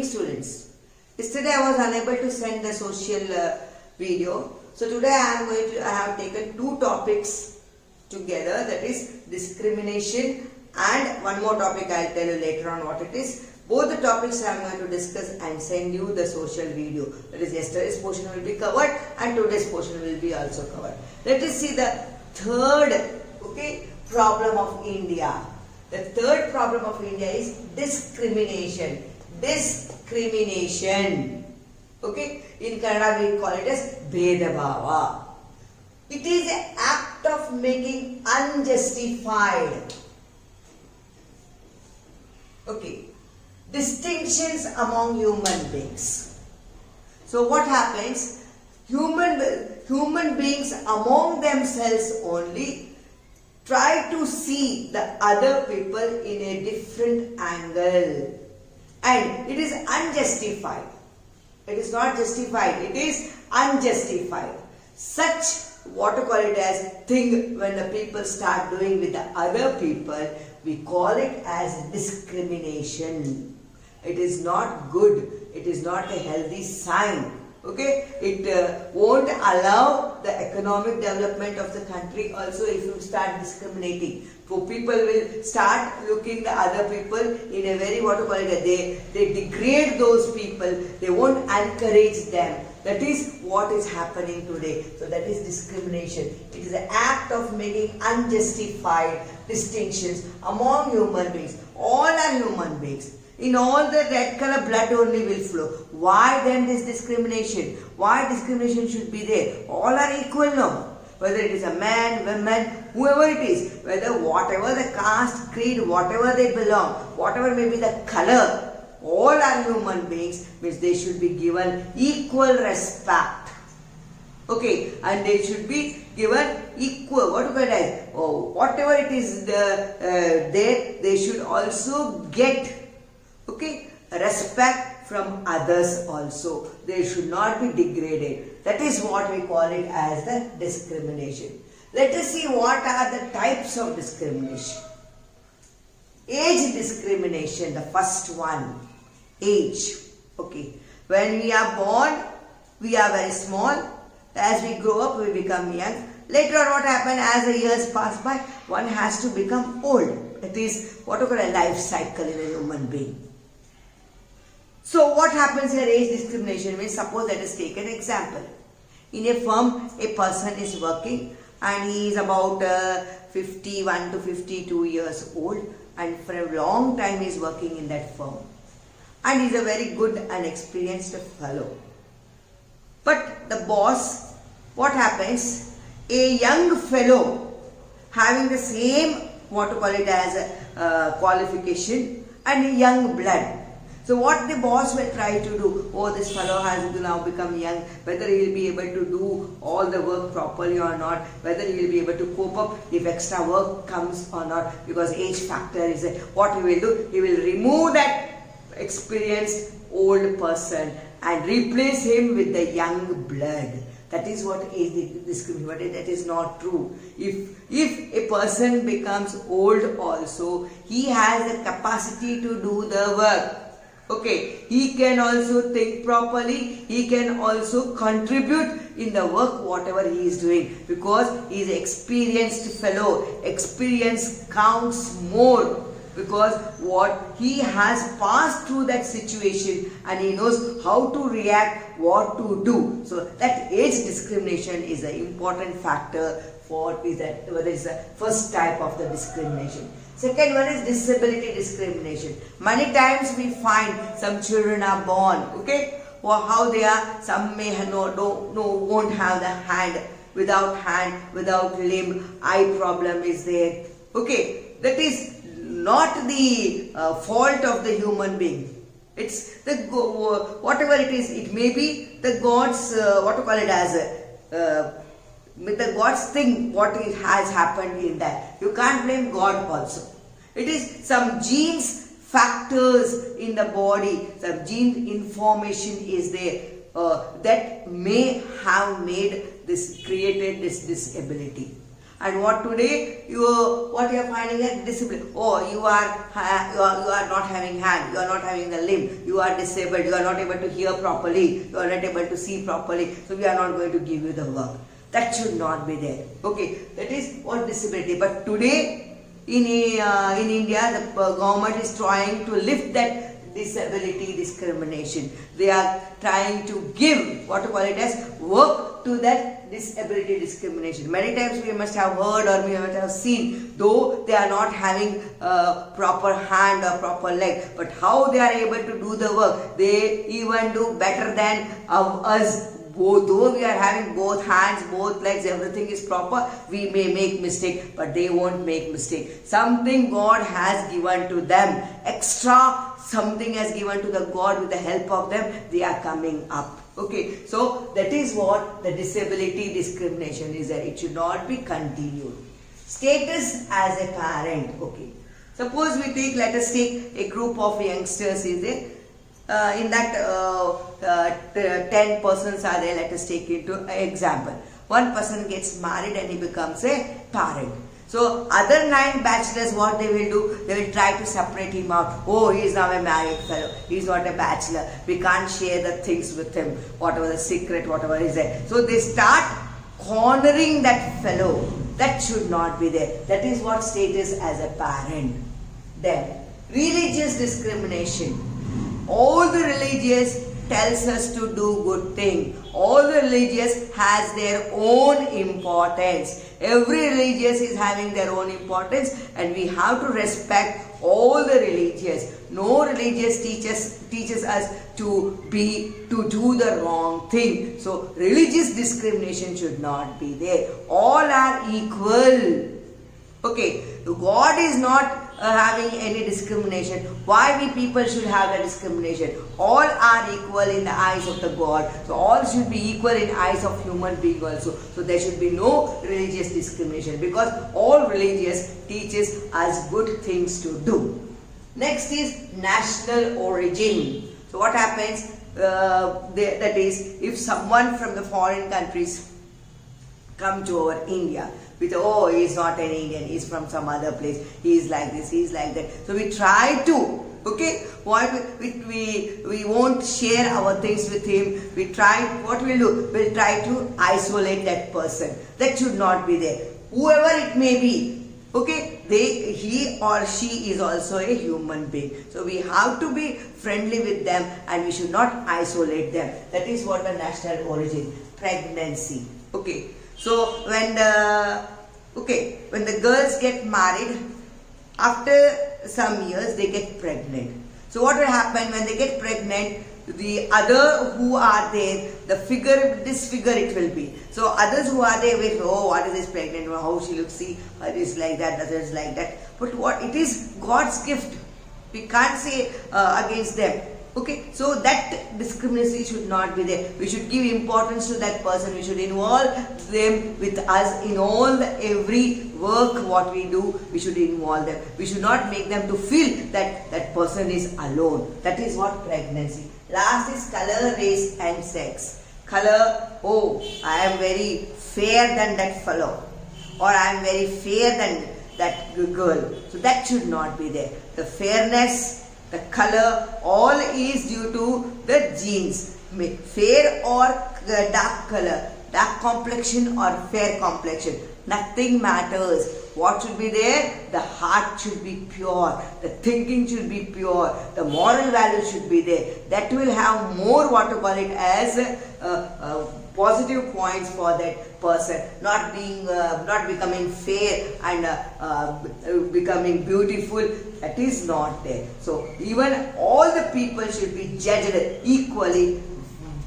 students. Yesterday I was unable to send the social video. So today I have taken two topics together, that is discrimination and one more topic I will tell you later on what it is. Both the topics I am going to discuss and send you the social video. That is, yesterday's portion will be covered and today's portion will be also covered. Let us see the third problem of India. The third problem of India is discrimination. Discrimination. In Kannada we call it as Bhedabhava. It is an act of making unjustified distinctions among human beings. So what happens? Human beings among themselves only try to see the other people in a different angle, and it is unjustified. It is not justified, it is unjustified. Such thing when the people start doing with the other people, we call it as discrimination. It is not good. It is not a healthy sign. It won't allow the economic development of the country also if you start discriminating. So people will start looking the other people in a very they degrade those people. They won't encourage them. That is what is happening today. So that is discrimination. It is an act of making unjustified distinctions among human beings. All are human beings. In all the red color blood only will flow. Why then this discrimination? Why discrimination should be there? All are equal now. Whether it is a man, woman, whoever it is, whatever the caste, creed, whatever they belong, whatever may be the color, all are human beings, means they should be given equal respect. And they should be given equal, whatever it is there, they should also get respect from others also. They should not be degraded. That is what we call it as the discrimination. Let us see what are the types of discrimination. Age discrimination, the first one. Age. When we are born, we are very small. As we grow up, we become young. Later on, what happens as the years pass by, one has to become old. It is what we call a life cycle in a human being. So what happens here, age discrimination means, suppose let us take an example. In a firm, a person is working and he is about 51 to 52 years old, and for a long time he is working in that firm. And he is a very good and experienced fellow. But the boss, what happens? A young fellow having the same qualification and a young blood. So what the boss will try to do, this fellow has to now become young, whether he will be able to do all the work properly or not, whether he will be able to cope up if extra work comes or not, because age factor is what he will do. He will remove that experienced old person and replace him with the young blood. That is what age discrimination. That is not true. If a person becomes old also, he has the capacity to do the work. He can also think properly. He can also contribute in the work whatever he is doing, because he is an experienced fellow. Experience counts more, because what he has passed through that situation and he knows how to react, what to do. So that age discrimination is an important factor for whether it's the first type of the discrimination. Second one is disability discrimination. Many times we find some children are born, or how they are, some may won't have the hand, without limb, eye problem is there. That is not the fault of the human being. It's the whatever it is. It may be the God's with the God's thing, what it has happened in that. You can't blame God also. It is some genes factors in the body, some gene information is there that may have created this disability. And what today what you are finding as disability? Oh, you are not having hand, you are not having the limb, you are disabled, you are not able to hear properly, you are not able to see properly, so we are not going to give you the work. That should not be there. Okay, that is what disability. But today in India, the government is trying to lift that disability discrimination. They are trying to give what to call it as work to that disability discrimination. Many times we must have heard or we must have seen, though they are not having proper hand or proper leg, but how they are able to do the work. They even do better than us. Though we are having both hands, both legs, everything is proper, we may make mistake, but they won't make mistake. Something God has given to them, extra something has given to the God. With the help of them, they are coming up. Okay, so that is what the disability discrimination is there. It should not be continued. Status as a parent. Okay, suppose we take, let us take a group of youngsters is there. In that 10 persons are there, let us take into example. One person gets married and he becomes a parent. So other 9 bachelors, what they will do? They will try to separate him out. Oh, he is now a married fellow. He is not a bachelor. We can't share the things with him. Whatever the secret, whatever is there. So they start cornering that fellow. That should not be there. That is what status as a parent. Then, religious discrimination. All the religious tells us to do good thing. All the religious has their own importance. Every religious is having their own importance, and we have to respect all the religious. No religious teaches us to do the wrong thing. So religious discrimination should not be there. All are equal. Okay, God is not having any discrimination. Why we people should have the discrimination? All are equal in the eyes of the God. So all should be equal in eyes of human being also. So there should be no religious discrimination, because all religious teaches us good things to do. Next is national origin. So what happens? That is, if someone from the foreign countries come to our India with, oh, he is not an Indian, he is from some other place, he is like this, he is like that. So we try to, okay, we won't share our things with him. We try, what we'll do? We'll try to isolate that person. That should not be there. Whoever it may be, okay, he or she is also a human being. So we have to be friendly with them and we should not isolate them. That is what the national origin. Pregnancy. Okay. So when the girls get married, after some years they get pregnant. So what will happen when they get pregnant? The other who are there, this figure it will be. So others who are there will, oh, what is this pregnant? How she looks, see, her is like that, other is like that. But what it is, God's gift. We can't say against them. Okay, so that discrimination should not be there. We should give importance to that person. We should involve them with us in every work what we do. We should involve them. We should not make them to feel that that person is alone. That is what pregnancy. Last is color, race and sex. Color, oh, I am very fair than that fellow, or I am very fair than that girl. So that should not be there. The fairness, the color, all is due to the genes. Fair or dark color, dark complexion or fair complexion, nothing matters. What should be there? The heart should be pure, the thinking should be pure, the moral value should be there. That will have more, what to call it as, positive points for that person. Not becoming fair and becoming beautiful. That is not there. So even all the people should be judged equally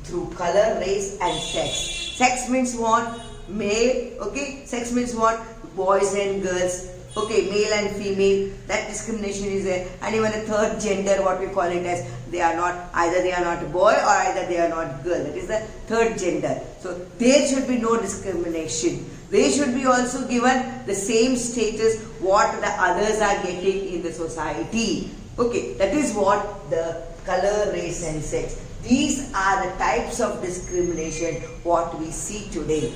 through color, race and sex. Sex means what? Male. Okay, sex means what? Boys and girls. Okay, male and female. That discrimination is there. And even a third gender, what we call it as, either they are not a boy or either they are not girl. That is the third gender. So there should be no discrimination. They should be also given the same status what the others are getting in the society. Okay, that is what the color, race and sex. These are the types of discrimination what we see today.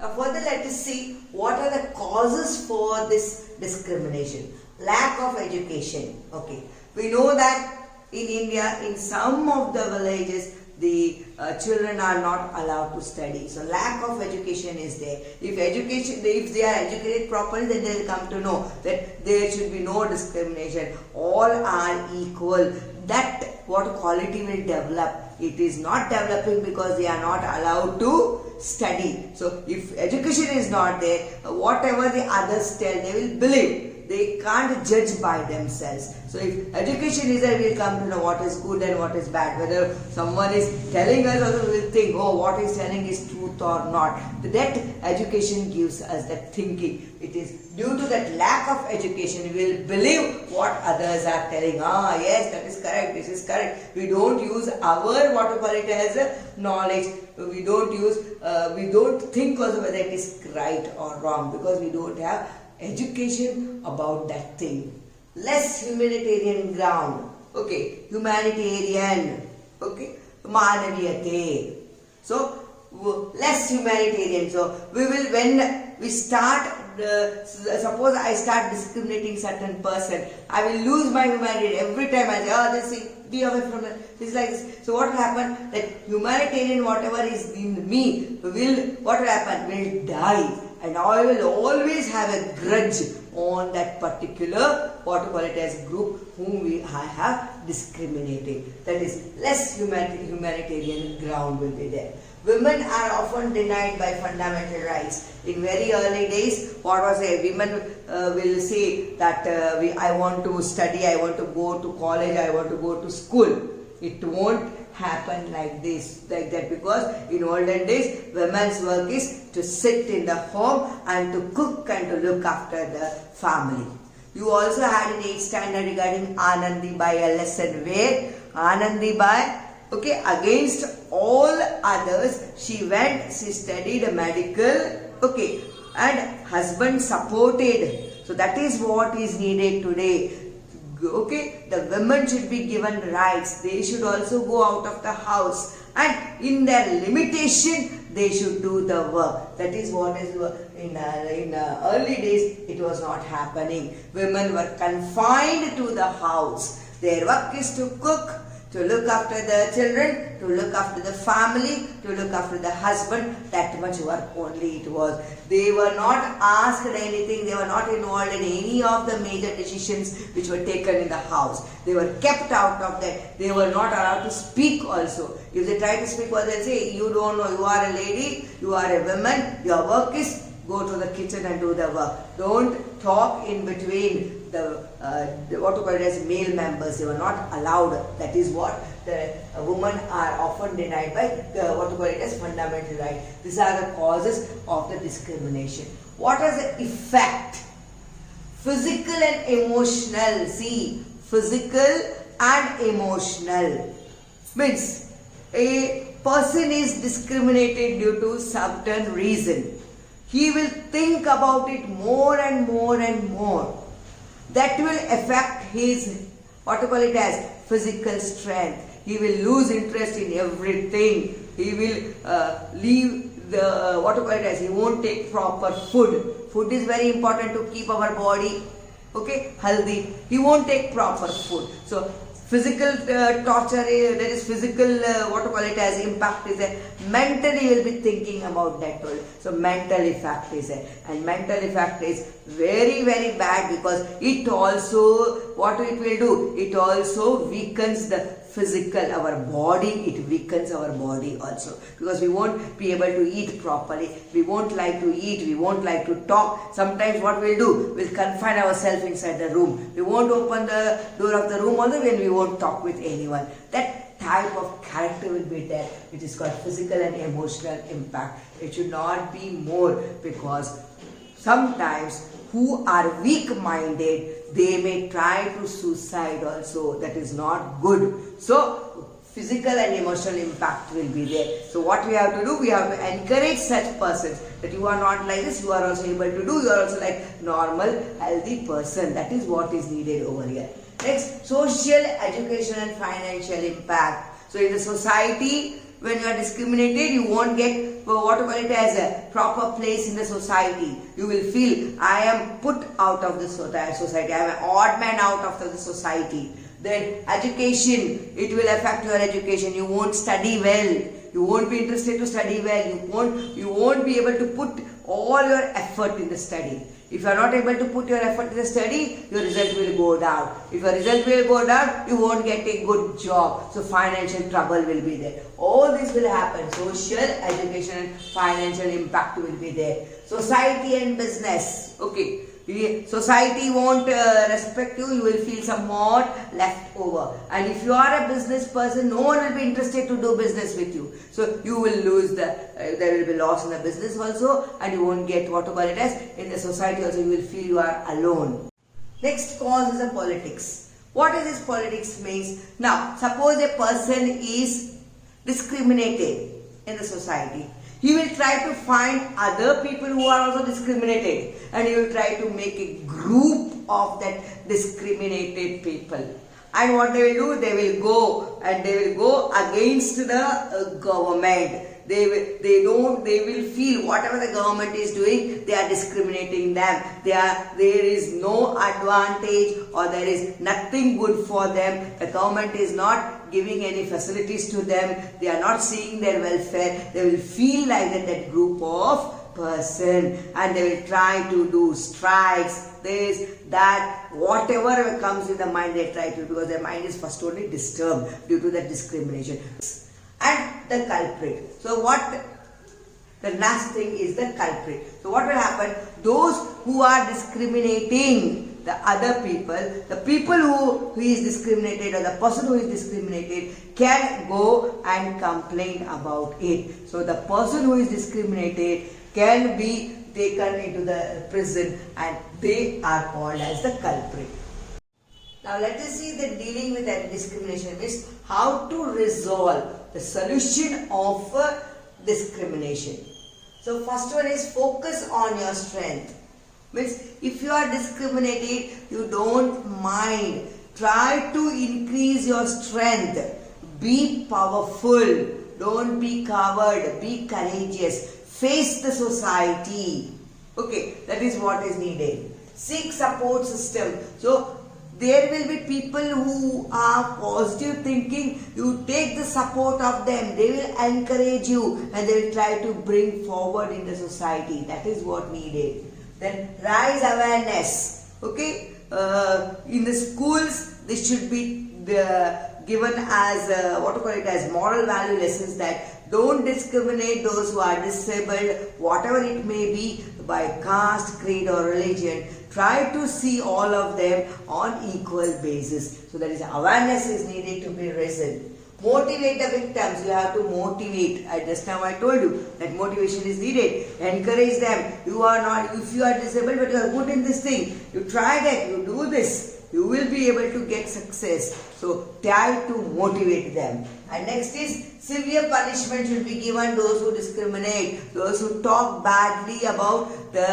Now further let us see what are the causes for this discrimination. Lack of education. Okay, we know that in India, in some of the villages, the children are not allowed to study. So lack of education is there. If they are educated properly, then they will come to know that there should be no discrimination. All are equal. That what quality will develop. It is not developing because they are not allowed to study. So if education is not there, whatever the others tell, they will believe. They can't judge by themselves. So if education is there, we will come to know what is good and what is bad. Whether someone is telling us, also we will think, oh, what he's telling is truth or not. That education gives us that thinking. It is due to that lack of education, we will believe what others are telling. Ah, yes, that is correct, this is correct. We don't use our, what we call it as knowledge. We don't think also whether it is right or wrong, because we don't have education about that thing. Less humanitarian ground. Okay, humanitarian. Okay, manaviyate. So less humanitarian. So we will, when we start, suppose I start discriminating certain person, I will lose my humanity. Every time I say, oh, this thing, be away from it. This is like this. So what will happen? That humanitarian, whatever is in me, what will happen? Will die. And I will always have a grudge on that particular, what we call it as group, whom I have discriminated. That is, less humanitarian ground will be there. Women are often denied by fundamental rights. In very early days, what was it? Women will say that I want to study, I want to go to college, I want to go to school. It won't happen like that, because in olden days, women's work is to sit in the home and to cook and to look after the family. You also had in 8th standard regarding Anandibai a lesson where Anandibai, okay, against all others, she studied medical, okay, and husband supported. So that is what is needed today. Okay, the women should be given rights. They should also go out of the house, and in their limitation, they should do the work. That is what is in early days, it was not happening. Women were confined to the house. Their work is to cook, to look after the children, to look after the family, to look after the husband. That much work only it was. They were not asked anything. They were not involved in any of the major decisions which were taken in the house. They were kept out of that. They were not allowed to speak also. If they try to speak, what they'll say, you don't know, you are a lady, you are a woman, your work is go to the kitchen and do the work. Don't talk in between the what we call it as male members. They were not allowed. That is what the women are often denied by what we call it as fundamental right. These are the causes of the discrimination. What is the effect? Physical and emotional. See, physical and emotional means a person is discriminated due to certain reason. He will think about it more and more and more. That will affect his, what we call it as, physical strength. He will lose interest in everything. He will leave the, what we call it as, he won't take proper food. Food is very important to keep our body, okay, healthy. He won't take proper food. So physical torture, there is physical, what to call it as, impact is there. Mentally you will be thinking about that all. So mental effect is there. And mental effect is very, very bad, because it also, what it will do? It also weakens the physical, our body, it weakens our body also. Because we won't be able to eat properly. We won't like to eat, we won't like to talk. Sometimes what we'll do? We'll confine ourselves inside the room. We won't open the door of the room also when we won't talk with anyone. That type of character will be there, which is called physical and emotional impact. It should not be more, because sometimes who are weak-minded, they may try to suicide also. That is not good. So physical and emotional impact will be there. So what we have to do? We have to encourage such persons that you are not like this, you are also able to do, you are also like normal, healthy person. That is what is needed over here. Next, social, education and financial impact. So in the society, when you are discriminated, you won't get what you call it as a proper place in the society. You will feel I am put out of the society. I am an odd man out of the society. Then education, it will affect your education. You won't study well. You won't be interested to study well. You won't be able to put all your effort in the study. If you are not able to put your effort in the study, your result will go down. If your result will go down, you won't get a good job. So financial trouble will be there. All this will happen. Social, education and financial impact will be there. Society and business. Okay. Society won't respect you. You will feel somewhat left over. And if you are a business person, no one will be interested to do business with you. So you will lose there will be loss in the business also, and you won't get whatever it is. In the society also, you will feel you are alone. Next cause is the politics. What is this politics means? Now, suppose a person is discriminated in the society. He will try to find other people who are also discriminated, and he will try to make a group of that discriminated people. And what they will do, they will go against the government. They will feel whatever the government is doing, they are discriminating them. There is no advantage, or there is nothing good for them. The government is not giving any facilities to them. They are not seeing their welfare. They will feel like that group of person, and they will try to do strikes, this, that, whatever comes in the mind they try to do, because their mind is first only disturbed due to that discrimination. And the culprit. So the last thing is the culprit. So what will happen? Those who are discriminating the other people, the people who is discriminated, or the person who is discriminated, can go and complain about it. So the person who is discriminated can be taken into the prison, and they are called as the culprit. Now let us see that dealing with that discrimination means how to resolve the solution of discrimination. So first one is focus on your strength. Means if you are discriminated, you don't mind. Try to increase your strength. Be powerful. Don't be coward. Be courageous. Face the society. Okay, that is what is needed. Seek support system. So there will be people who are positive thinking. You take the support of them. They will encourage you, and they will try to bring forward in the society. That is what needed. Then rise awareness. Okay, in the schools, this should be given as what to call it as moral value lessons, that don't discriminate those who are disabled, whatever it may be, by caste, creed or religion. Try to see all of them on equal basis. So that is awareness is needed to be risen. Motivate the victims. You have to motivate. Just now I told you that motivation is needed. Encourage them. You are not, if you are disabled but you are good in this thing, you try that, you do this, you will be able to get success. So try to motivate them. And next is severe punishment should be given those who discriminate, those who talk badly about the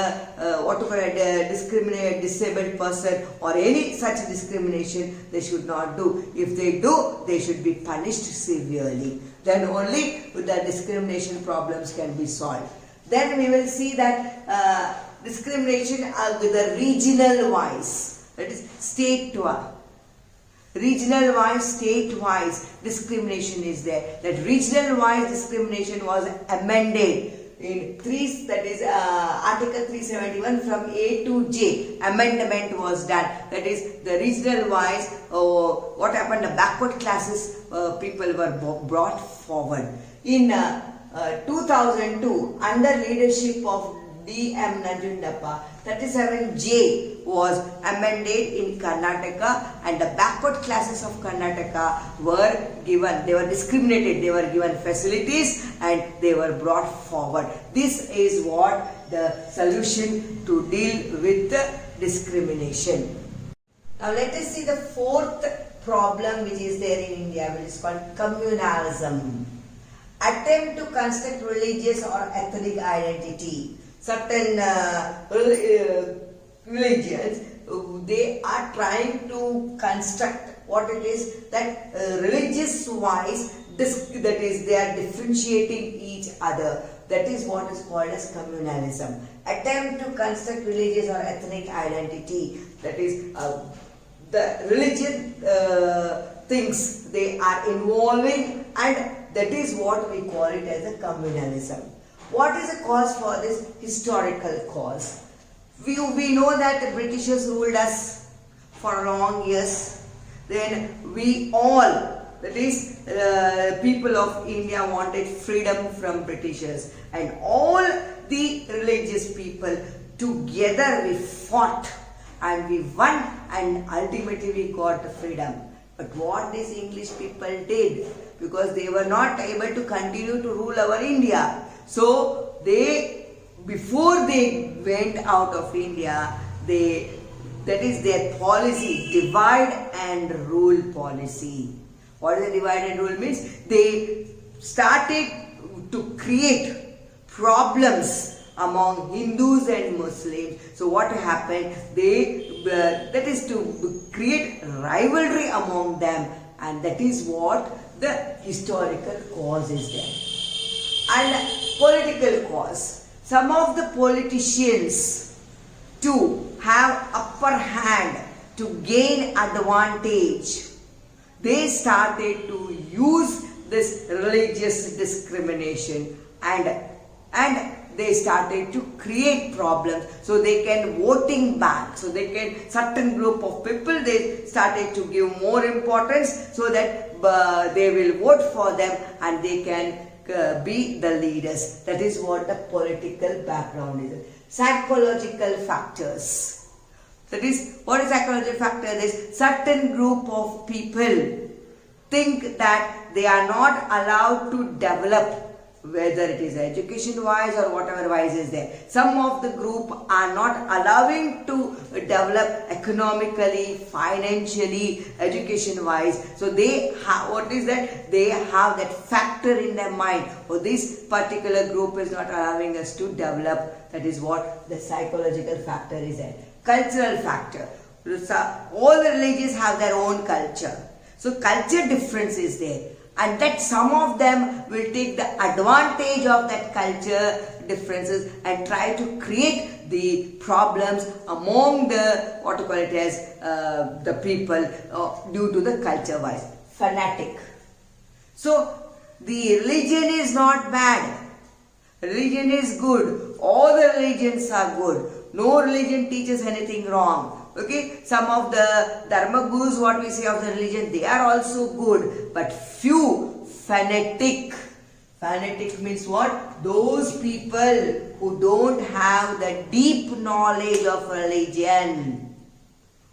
disabled person or any such discrimination. They should not do. If they do, they should be punished severely. Then only the discrimination problems can be solved. Then we will see that discrimination with the regional wise, that is state-wise. Regional wise, state wise discrimination is there. That regional wise discrimination was amended in Article 371 from A to J. Amendment was done. That is the regional wise. What happened? The backward classes people were brought forward in 2002 under leadership of D.M. Nanjundappa. 37J was amended in Karnataka, and the backward classes of Karnataka were given, they were discriminated, they were given facilities and they were brought forward. This is what the solution to deal with discrimination. Now let us see the fourth problem which is there in India, which is called communalism. Attempt to construct religious or ethnic identity. Certain religions, they are trying to construct what it is that religious wise that is, they are differentiating each other. That is what is called as communalism. Attempt to construct religious or ethnic identity. That is, the religion things they are involving, and that is what we call it as a communalism. What is the cause for this? Historical cause. We know that the Britishers ruled us for long years. Then we all, that is, people of India wanted freedom from Britishers, and all the religious people together we fought and we won, and ultimately we got the freedom. But what these English people did, because they were not able to continue to rule our India, so they, before they went out of India, that is their policy, divide and rule policy. What is the divide and rule means? They started to create problems among Hindus and Muslims. So what happened? That is to create rivalry among them, and that is what the historical cause is there. And political cause. Some of the politicians to have upper hand, to gain advantage, they started to use this religious discrimination, and they started to create problems so they can voting back, so they can, certain group of people, they started to give more importance so that they will vote for them and they can be the leaders. That is what the political background is. Psychological factors. That is, what is psychological factor? This certain group of people think that they are not allowed to develop, whether it is education wise or whatever wise is there. Some of the group are not allowing to develop economically, financially, education wise. So they have, what is that? They have that factor in their mind. Oh, this particular group is not allowing us to develop. That is what the psychological factor is there. Cultural factor. All the religions have their own culture. So culture difference is there. And that some of them will take the advantage of that culture differences and try to create the problems among the, what to call it as, the people due to the culture wise. Fanatic. So the religion is not bad. Religion is good. All the religions are good. No religion teaches anything wrong. Okay, some of the dharma gurus, what we say of the religion, they are also good, but few fanatic. Fanatic means what? Those people who don't have the deep knowledge of religion.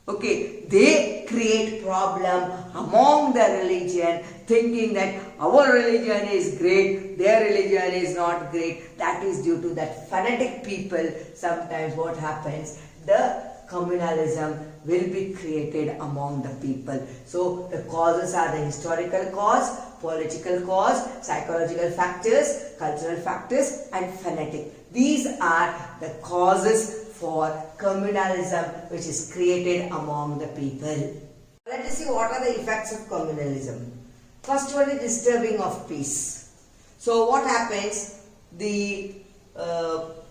Okay, they create problem among the religion, thinking that our religion is great, their religion is not great. That is due to that fanatic people. Sometimes what happens? The communalism will be created among the people. So the causes are the historical cause, political cause, psychological factors, cultural factors, and fanatic. These are the causes for communalism which is created among the people. Let us see what are the effects of communalism. First one is disturbing of peace. So what happens? The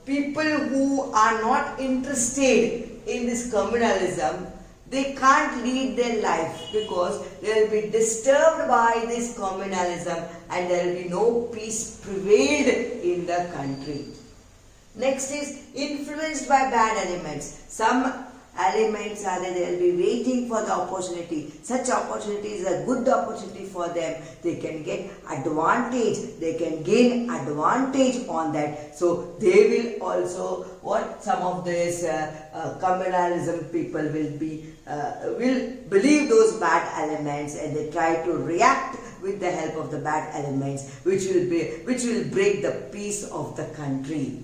people who are not interested in this communalism, they can't lead their life because they will be disturbed by this communalism and there will be no peace prevailed in the country. Next is influenced by bad elements. Some elements are there, they will be waiting for the opportunity. Such opportunity is a good opportunity for them. They can get advantage, they can gain advantage on that. So they will also, what some of these communalism people will believe those bad elements and they try to react with the help of the bad elements which will break the peace of the country.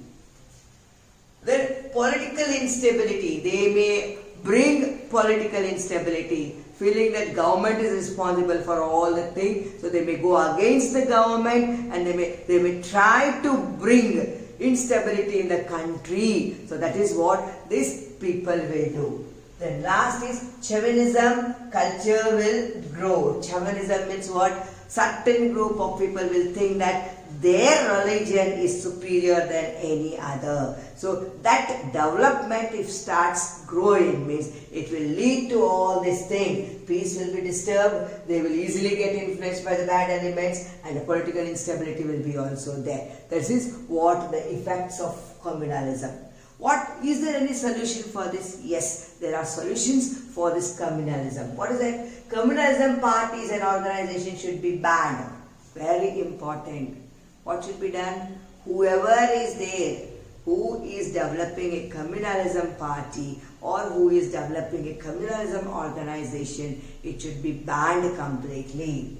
Then political instability. They may bring political instability, feeling that government is responsible for all the things. So they may go against the government and they may try to bring instability in the country. So that is what these people will do. Then last is chauvinism. Culture will grow. Chauvinism means what? certain group of people will think that their religion is superior than any other. So that development, if starts growing, means it will lead to all these things. Peace will be disturbed, they will easily get influenced by the bad elements, and the political instability will be also there. This is what the effects of communalism. What is there any solution for this? Yes, there are solutions for this communalism. What is that? Communalism parties and organizations should be banned. Very important. What should be done? Whoever is there who is developing a communalism party or who is developing a communalism organization, it should be banned completely.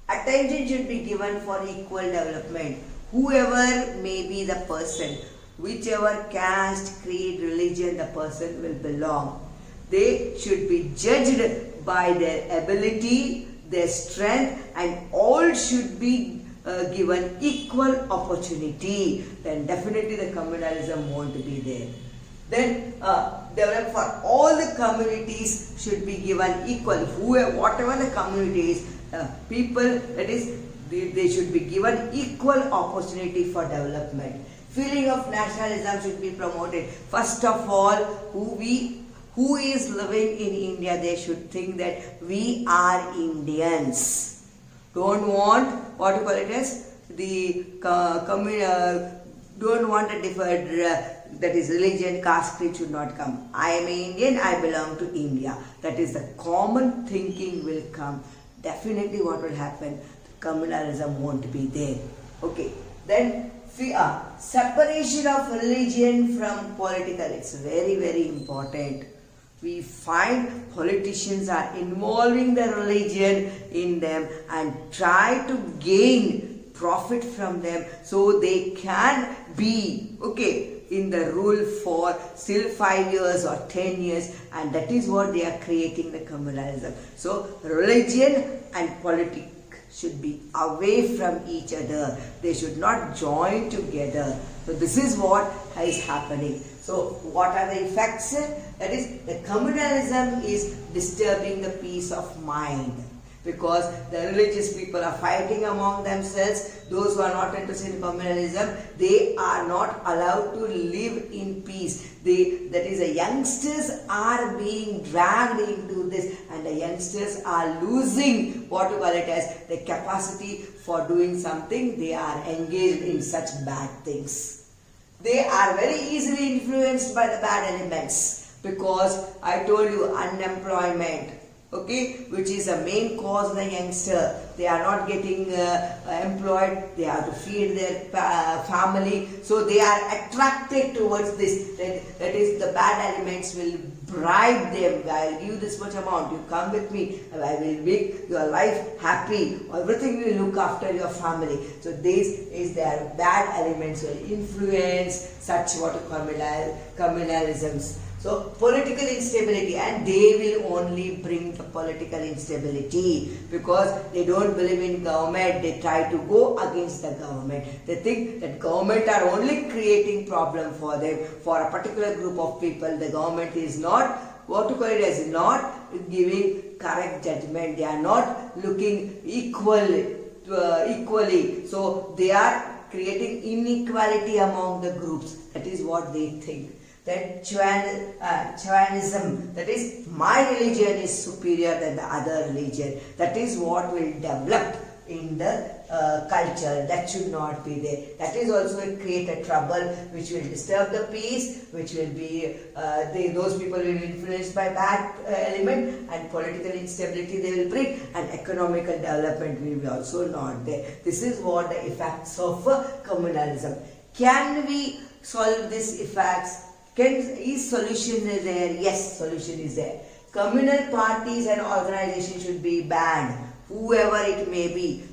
Attention should be given for equal development. Whoever may be the person, whichever caste, creed, religion the person will belong, they should be judged by their ability, their strength, and all should be given equal opportunity. Then definitely the communalism won't be there. Then develop for all the communities should be given equal. Whatever the communities, people, that is, they should be given equal opportunity for development. Feeling of nationalism should be promoted. First of all, who is living in India, they should think that we are Indians. Don't want, what you call it as, don't want a different, that is religion, caste, creed should not come. I am an Indian, I belong to India. That is the common thinking will come. Definitely what will happen, communalism won't be there. Okay, then separation of religion from political, it's very, very important. We find politicians are involving the religion in them and try to gain profit from them so they can be in the rule for still 5 years or 10 years, and that is what they are creating, the communalism. So religion and politics should be away from each other. They should not join together. So this is what is happening. So what are the effects? That is, the communalism is disturbing the peace of mind, because the religious people are fighting among themselves. Those who are not interested in communalism, they are not allowed to live in peace. That is, the youngsters are being dragged into this, and the youngsters are losing, what you call it as, the capacity for doing something. They are engaged in such bad things. They are very easily influenced by the bad elements, because I told you, unemployment, which is the main cause of the youngster. They are not getting employed, they have to feed their family, so they are attracted towards this. That is, the bad elements will bribe them. I will give this much amount, you come with me, I will make your life happy, everything will look after your family. So this is their bad elements will influence such what communalisms. So political instability, and they will only bring the political instability, because they don't believe in government. They try to go against the government. They think that government are only creating problem for them, for a particular group of people. The government is not, what to call it as, not giving correct judgment. They are not looking equally. So they are creating inequality among the groups. That is what they think. That Chauvinism, that is, my religion is superior than the other religion. That is what will develop in the culture. That should not be there. That is also will create a trouble which will disturb the peace, which will be, those people will be influenced by bad element, and political instability they will bring, and economical development will be also not there. This is what the effects of communalism. Can we solve these effects? Is solution there? Yes, solution is there. Communal parties and organizations should be banned, whoever it may be.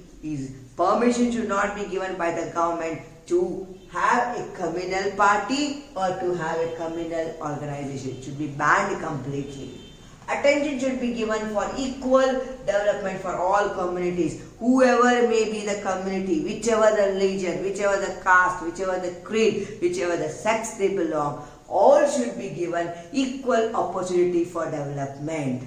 Permission should not be given by the government to have a communal party or to have a communal organization. It should be banned completely. Attention should be given for equal development for all communities, whoever may be the community, whichever the religion, whichever the caste, whichever the creed, whichever the sex they belong. All should be given equal opportunity for development.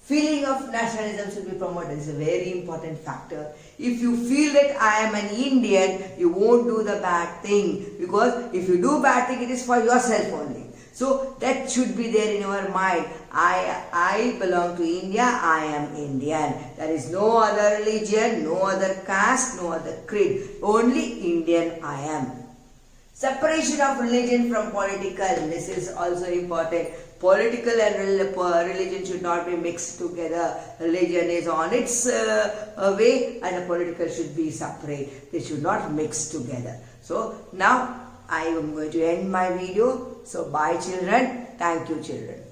Feeling of nationalism should be promoted. It's a very important factor. If you feel that I am an Indian, you won't do the bad thing, because if you do bad thing, it is for yourself only. So that should be there in your mind. I belong to India, I am Indian. There is no other religion, no other caste, no other creed. Only Indian I am. Separation of religion from political. This is also important. Political and religion should not be mixed together. Religion is on its way and the political should be separate. They should not mix together. So now I am going to end my video. So bye children. Thank you children.